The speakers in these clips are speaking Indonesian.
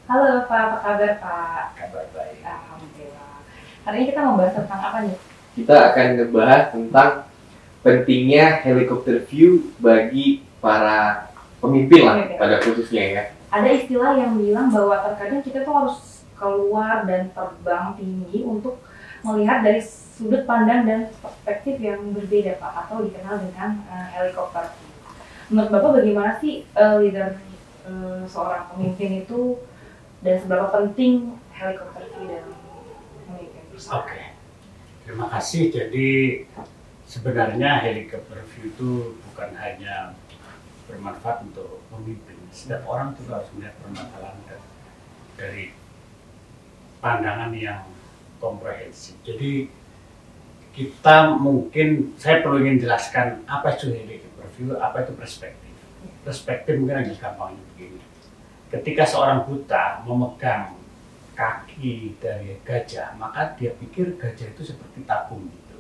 Halo Pak, apa kabar Pak? Kabar baik. Alhamdulillah. Hari ini kita membahas tentang apa nih? Kita akan ngebahas tentang pentingnya helikopter view bagi para pemimpin lah Pemimpin. pada khususnya ya. Ada istilah yang bilang bahwa terkadang kita tuh harus keluar dan terbang tinggi untuk melihat dari sudut pandang dan perspektif yang berbeda Pak, atau dikenal dengan helikopter view. Menurut Bapak bagaimana sih leader seorang pemimpin itu dan seberapa penting helikopter view dalam memimpin perusahaan? Oke, terima kasih. Jadi sebenarnya helikopter view itu bukan hanya bermanfaat untuk pemimpin. Setiap orang juga harus melihat permasalahan dari pandangan yang komprehensif. Jadi kita mungkin, saya perlu ingin jelaskan apa itu helikopter view, apa itu perspektif. Perspektif mungkin agak gampangnya begini. Ketika seorang buta memegang kaki dari gajah, maka dia pikir gajah itu seperti tabung gitu.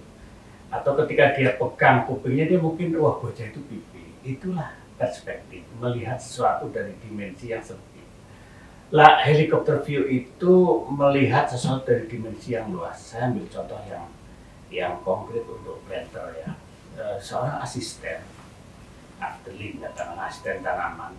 Atau ketika dia pegang kupingnya, dia mungkin, wah gajah itu pipi. Itulah perspektif, melihat sesuatu dari dimensi yang sempit. Lah, helikopter view itu melihat sesuatu dari dimensi yang luas. Saya ambil contoh yang konkret untuk planter ya. Seorang asisten, ahli katakanlah asisten tanaman.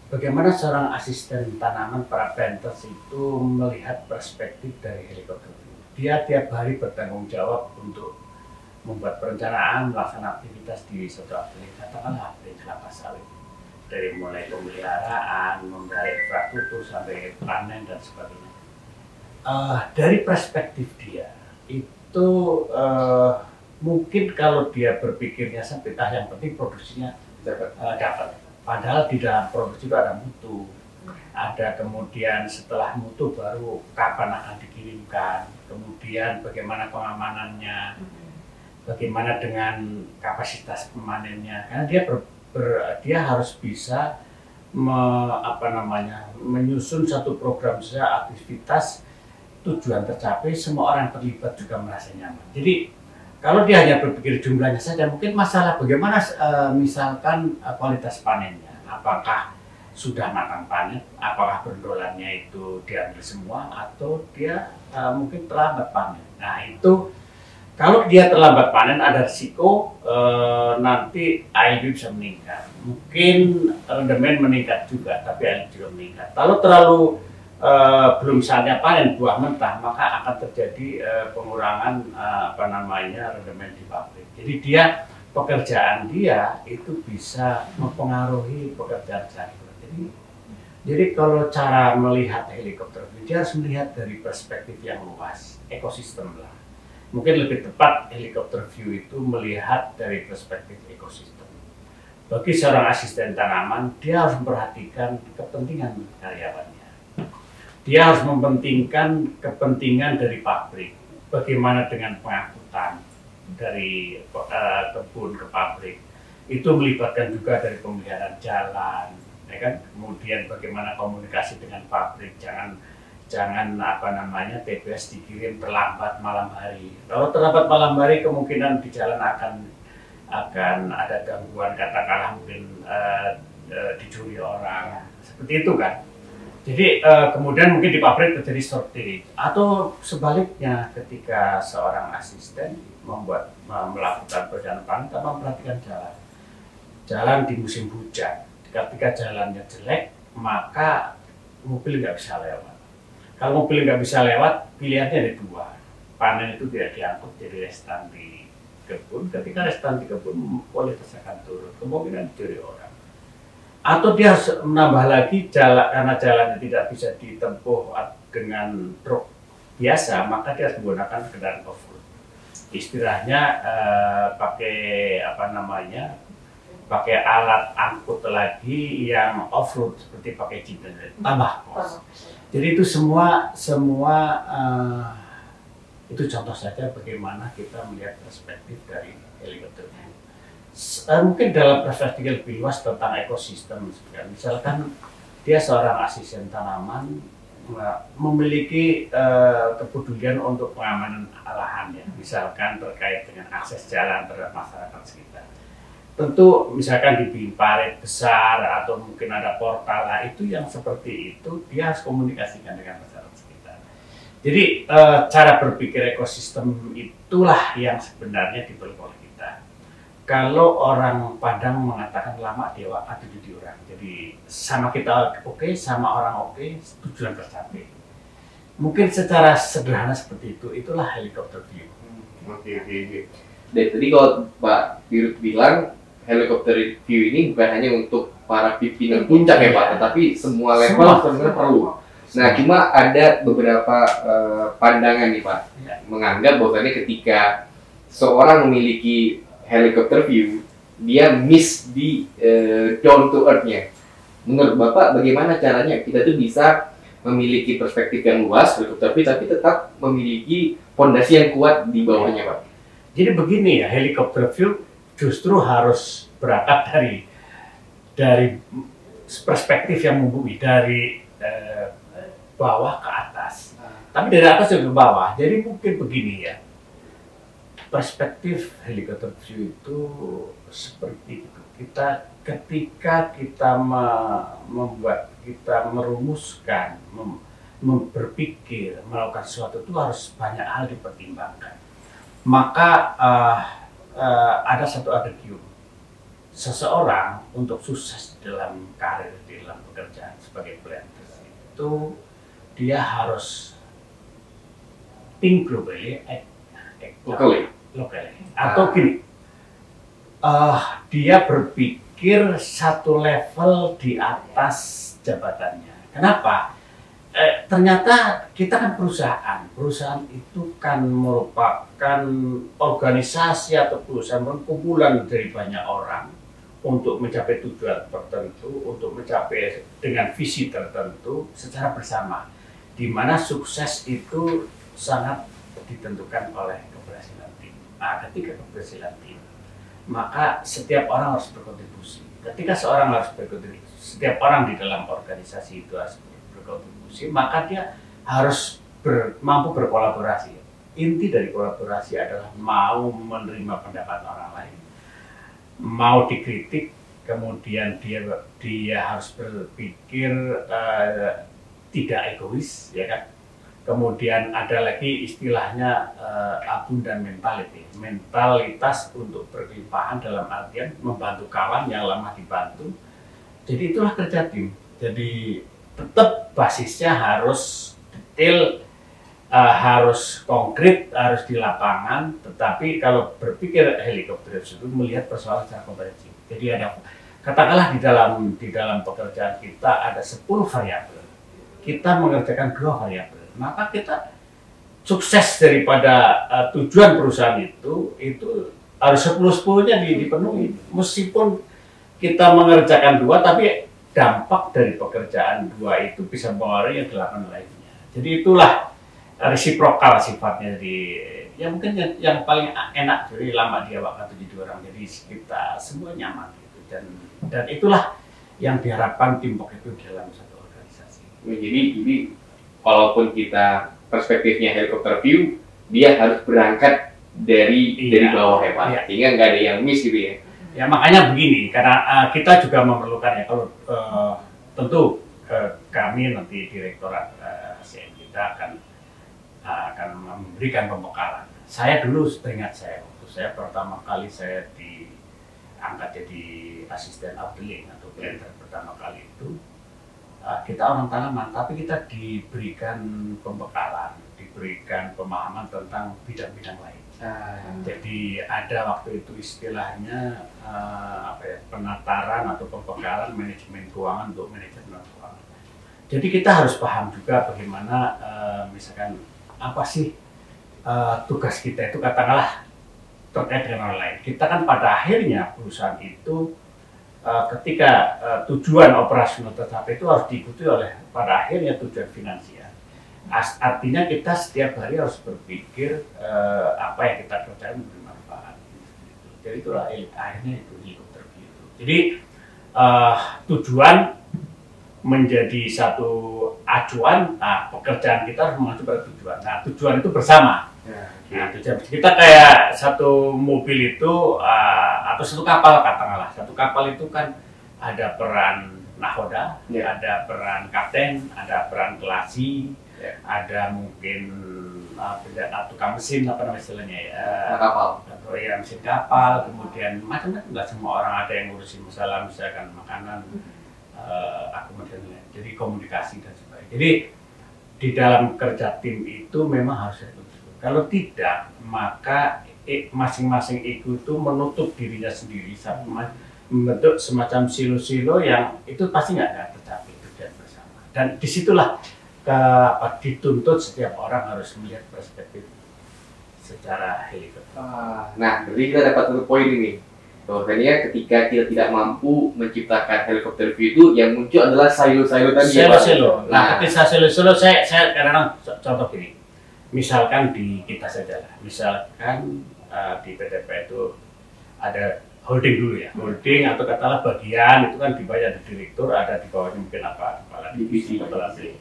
Bagaimana seorang asisten tanaman para planters itu melihat perspektif dari helikopter view? Dia tiap hari bertanggung jawab untuk membuat perencanaan, melaksanakan aktivitas di suatu atelier, katakanlah di kelapa sawit. Dari mulai pemeliharaan, memulai infrastruktur sampai panen dan sebagainya. Dari perspektif dia, itu mungkin kalau dia berpikirnya sempit, yang penting produksinya dapat. Padahal di dalam produksi itu ada mutu, ada kemudian setelah mutu baru kapan akan dikirimkan, kemudian bagaimana pengamanannya, bagaimana dengan kapasitas pemanennya, karena dia harus bisa menyusun satu program saja aktivitas tujuan tercapai, semua orang terlibat juga merasa nyaman. Jadi kalau dia hanya berpikir jumlahnya saja, mungkin masalah bagaimana misalkan kualitas panennya, apakah sudah matang panen, apakah bendolannya itu diambil semua, atau dia mungkin terlambat panen. Nah itu, kalau dia terlambat panen ada risiko nanti ALB bisa meningkat. Mungkin rendemen meningkat juga, tapi ALB juga meningkat. Kalau terlalu belum saatnya panen buah mentah, maka akan terjadi pengurangan rendemen di pabrik. Jadi pekerjaan dia itu bisa mempengaruhi pekerjaan sehari-hari. Jadi kalau cara melihat helikopter view, dia harus melihat dari perspektif yang luas, ekosistem lah. Mungkin lebih tepat helikopter view itu melihat dari perspektif ekosistem. Bagi seorang asisten tanaman, dia harus memperhatikan kepentingan karyawannya. Dia harus mementingkan kepentingan dari pabrik. Bagaimana dengan pengangkutan dari kebun ke pabrik? Itu melibatkan juga dari pemeliharaan jalan, ya kan? Kemudian bagaimana komunikasi dengan pabrik? Jangan TBS dikirim terlambat malam hari. Kalau terlambat malam hari, kemungkinan di jalan akan ada gangguan, katakanlah mungkin dicuri orang, seperti itu kan. Jadi kemudian mungkin di pabrik terjadi shortage, atau sebaliknya ketika seorang asisten melakukan perjalanan tanpa memperhatikan jalan di musim hujan. Ketika jalannya jelek, maka mobil nggak bisa lewat. Kalau mobil nggak bisa lewat, pilihannya ada dua. Panen itu tidak diangkut, jadi restan di kebun. Ketika restan di kebun, kualitas akan turun, kemungkinan dicuri orang. Atau dia harus menambah lagi karena jalannya tidak bisa ditempuh dengan truk biasa, maka dia harus menggunakan kendaraan off-road. Istilahnya pakai alat angkut lagi yang off-road seperti pakai jeep, tambah kos. Jadi itu semua itu contoh saja bagaimana kita melihat perspektif dari helikopter. Mungkin dalam perspektif lebih luas tentang ekosistem, misalkan dia seorang asisten tanaman memiliki kepedulian untuk pengamanan lahan ya, misalkan terkait dengan akses jalan terhadap masyarakat sekitar. tentu misalkan dibikin parit besar atau mungkin ada portal, nah itu yang seperti itu dia harus komunikasikan dengan masyarakat sekitar. Jadi cara berpikir ekosistem itulah yang sebenarnya diperlukan oleh kita. Kalau orang Padang mengatakan lama dewa atau di orang, jadi sama kita oke, sama orang oke, tujuan tercapai. Mungkin secara sederhana seperti itu, itulah helikopter view. Oke. Dan tadi kalau Pak Dirut bilang helikopter view ini bukan hanya untuk para pimpinan puncak ya Pak, tetapi semua level sebenarnya perlu. Nah, cuma ada beberapa pandangan nih Pak, menganggap bahwasannya ketika seorang memiliki helikopter view, dia miss di down to earth-nya. Menurut Bapak, bagaimana caranya kita tuh bisa memiliki perspektif yang luas helikopter view, tapi tetap memiliki fondasi yang kuat di bawahnya Pak? Jadi begini ya, helikopter view justru harus berangkat dari perspektif yang membumi, dari bawah ke atas. Tapi dari atas juga ke bawah. Jadi mungkin begini ya, perspektif helikopter view itu seperti itu. Ketika kita merumuskan, berpikir, melakukan sesuatu itu harus banyak hal dipertimbangkan. Maka ada satu adagium, seseorang untuk sukses dalam karir, dalam pekerjaan sebagai planner itu dia harus think globally, act locally. Atau gini, dia berpikir satu level di atas jabatannya. Kenapa? Ternyata kita kan perusahaan itu kan merupakan organisasi atau perusahaan kumpulan dari banyak orang untuk mencapai tujuan tertentu, untuk mencapai dengan visi tertentu secara bersama, di mana sukses itu sangat ditentukan oleh keberhasilan tim. Nah, ketika keberhasilan tim, maka setiap orang harus berkontribusi. Ketika seorang harus berkontribusi, setiap orang di dalam organisasi itu harus berkontribusi, maka dia harus mampu berkolaborasi. Inti dari kolaborasi adalah mau menerima pendapat orang lain, mau dikritik, kemudian dia harus berpikir tidak egois, ya kan? Kemudian ada lagi istilahnya abundant mentality, mentalitas untuk berlimpahan dalam artian membantu kawan yang lemah dibantu. Jadi itulah kerja tim. Jadi tetap basisnya harus detail, harus konkret, harus di lapangan. Tetapi kalau berpikir helikopter itu melihat persoalan secara komprehensif. Jadi ada, katakanlah di dalam pekerjaan kita ada 10 variabel. Kita mengerjakan 2 variabel. Maka kita sukses daripada tujuan perusahaan itu harus 10-10-nya dipenuhi. Meskipun kita mengerjakan 2, tapi dampak dari pekerjaan 2 itu bisa mempengaruhi yang 8 lainnya. Jadi itulah resiprokal sifatnya. Ya mungkin yang paling enak, jadi lama dia waktu jadi orang, jadi kita semua nyaman gitu. Dan itulah yang diharapkan teamwork itu dalam satu organisasi. Jadi walaupun kita perspektifnya helikopter view, dia harus berangkat dari bawah ya Pak, sehingga nggak ada yang miss gitu ya. Ya makanya begini, karena kita juga memerlukan ya, kalau tentu kami nanti direktorat CN kita akan memberikan pembekalan. Saya dulu teringat waktu saya pertama kali saya diangkat jadi asisten outdealing atau planner pertama kali itu. Kita orang tanaman, tapi kita diberikan pembekalan, diberikan pemahaman tentang bidang-bidang lain. Jadi ada waktu itu istilahnya penataran atau pembekalan manajemen keuangan untuk manajemen keuangan. Jadi kita harus paham juga bagaimana misalkan apa sih tugas kita itu, katakanlah terkait dengan orang lain. Kita kan pada akhirnya perusahaan itu ketika tujuan operasional tercapai itu harus diikuti oleh pada akhirnya tujuan finansial. Artinya kita setiap hari harus berpikir apa yang kita kerjakan bermanfaat. Jadi itulah akhirnya itu helikopter view. Jadi tujuan menjadi satu acuan, pekerjaan kita harus mengacu pada tujuan. Nah, tujuan itu bersama. Nah, kita kayak satu mobil itu atau satu kapal katakanlah. Satu kapal itu kan ada peran nahoda, ada peran kapten, ada peran kelasi, ada mungkin tukang mesin apa namanya istilahnya ya, kapal. atau ya mesin kapal, kemudian macam-macam. Nggak semua orang ada yang ngurusin masalah misalkan makanan, akomodasi, jadi komunikasi dan sebagainya. Jadi di dalam kerja tim itu memang harus ada. Kalau tidak, maka masing-masing ego itu menutup dirinya sendiri, membentuk semacam silo-silo yang itu pasti nggak akan tercapai tujuan bersama. Dan disitulah dituntut setiap orang harus melihat perspektif secara helikopter. Nah, berarti kita dapat satu poin ini. Bahwasanya ketika kita tidak mampu menciptakan helikopter view itu, yang muncul adalah silo-silo tadi. Silo-silo. Nah, ketika silo-silo, saya kadang-kadang contoh gini. Misalkan di kita saja lah, misalkan di PTP itu ada holding dulu ya, holding atau katakanlah bagian itu kan dibayar di direktur, ada di bawahnya mungkin apa, kepala divisi, kepala divisi.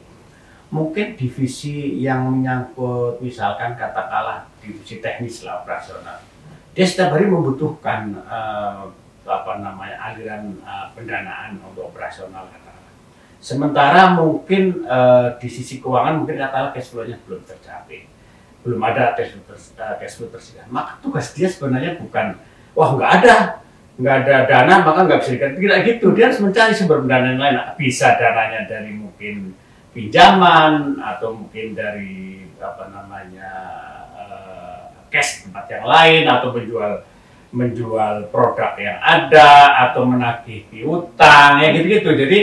Mungkin divisi yang menyangkut misalkan katakanlah divisi teknis lah, operasional, dia setiap hari membutuhkan aliran pendanaan untuk operasional katakanlah. Sementara mungkin di sisi keuangan mungkin katakanlah cash flow-nya belum tercapai, belum ada cash flow tersedia. Maka tugas dia sebenarnya bukan, wah nggak ada dana maka nggak bisa diganti, tidak gitu. Dia harus mencari sumber pendanaan lain. Bisa dananya dari mungkin pinjaman atau mungkin dari cash tempat yang lain, atau menjual produk yang ada, atau menagih piutang ya gitu-gitu. Jadi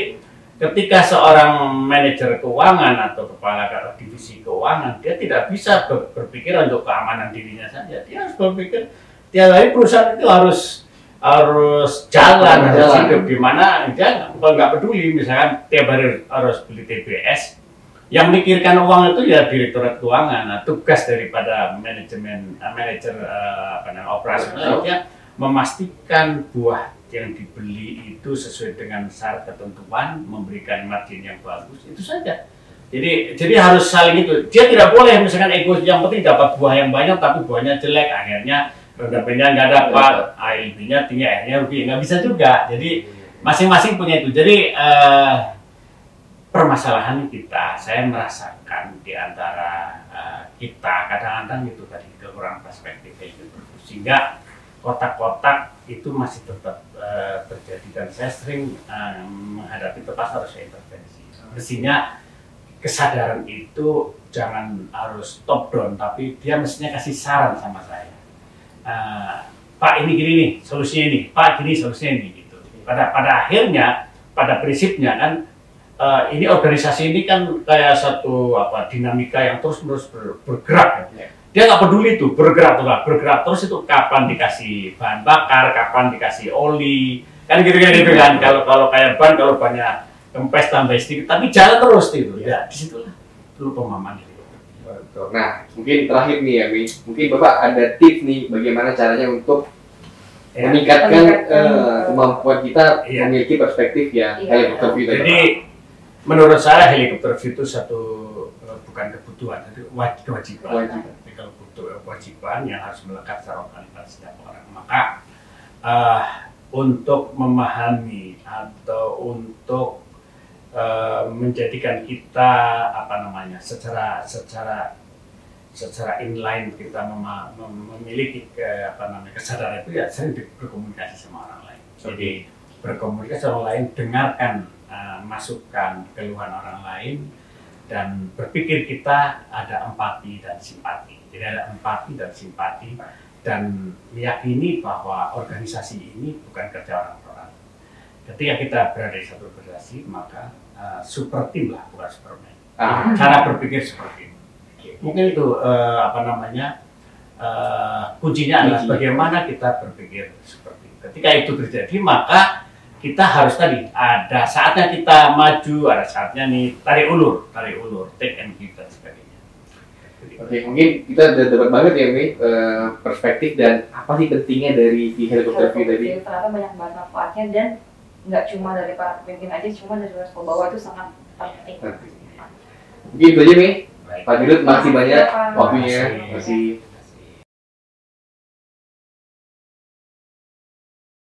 ketika seorang manajer keuangan atau kepala divisi keuangan, dia tidak bisa berpikir untuk keamanan dirinya saja. Dia harus berpikir tiap hari perusahaan itu harus jalan, harus hidup, di mana dia nggak peduli misalkan tiap hari harus beli TBS. Yang memikirkan uang itu ya direktorat keuangan. Nah, tugas daripada manajer operasional itu ya memastikan buah yang dibeli itu sesuai dengan syarat ketentuan, memberikan margin yang bagus, itu saja. Jadi harus saling itu. Dia tidak boleh misalkan ego yang penting dapat buah yang banyak tapi buahnya jelek, akhirnya rendahnya nggak dapat, ALB-nya tinggi, akhirnya rugi, nggak bisa juga. Jadi masing-masing punya itu. Jadi permasalahan kita, saya merasakan di antara kita kadang-kadang itu tadi kekurangan perspektif itu, sehingga kotak-kotak itu masih tetap terjadi, dan saya sering menghadapi terpaksa harus saya intervensi. Mestinya kesadaran itu jangan harus top down, tapi dia mestinya kasih saran sama saya. Pak ini gini nih solusinya ini, Pak gini solusinya ini gitu. Pada akhirnya, pada prinsipnya kan ini organisasi ini kan kayak satu dinamika yang terus-menerus bergerak. Ya. Dia nggak peduli tuh bergerak terus itu kapan dikasih bahan bakar, kapan dikasih oli, kan gitu kan. Kalau kayak kalau banyak kempes tambah sedikit, tapi jalan terus itu. Ya, disitulah dulu pemahaman itu. Nah, mungkin terakhir nih ya, Mi. Mungkin Bapak ada tips nih bagaimana caranya untuk meningkatkan kemampuan kita memiliki perspektif yang helikopter view. Jadi menurut saya helikopter view itu satu bukan kebutuhan, itu kewajiban. Kalau kewajiban yang harus melekat secara organik setiap orang. Maka untuk memahami atau untuk menjadikan kita secara inline kita memiliki kesadaran itu ya sering berkomunikasi sama orang lain. Jadi berkomunikasi sama orang lain, dengarkan masukan keluhan orang lain, dan berpikir kita ada empati dan simpati. Jadi ada empati dan simpati, dan meyakini bahwa organisasi ini bukan kerja orang per orang. Ketika kita berada di satu organisasi, maka super team lah, bukan superman. Cara berpikir seperti ini. Mungkin itu kuncinya adalah bagaimana kita berpikir seperti itu. Ketika itu terjadi, maka kita harus tadi ada saatnya kita maju, ada saatnya nih tarik ulur, take and give dan sebagainya. Oke, mungkin kita udah dapat banget ya, Mi, perspektif dan apa sih pentingnya dari di helikopter view tadi. Ternyata banyak banget manfaatnya, dan nggak cuma dari para pemimpin aja, cuma dari level bawah itu sangat penting. Mungkin itu aja, Mi. Baik. Pak Dirut, makasih banyak Pak. waktunya. Makasih. Masih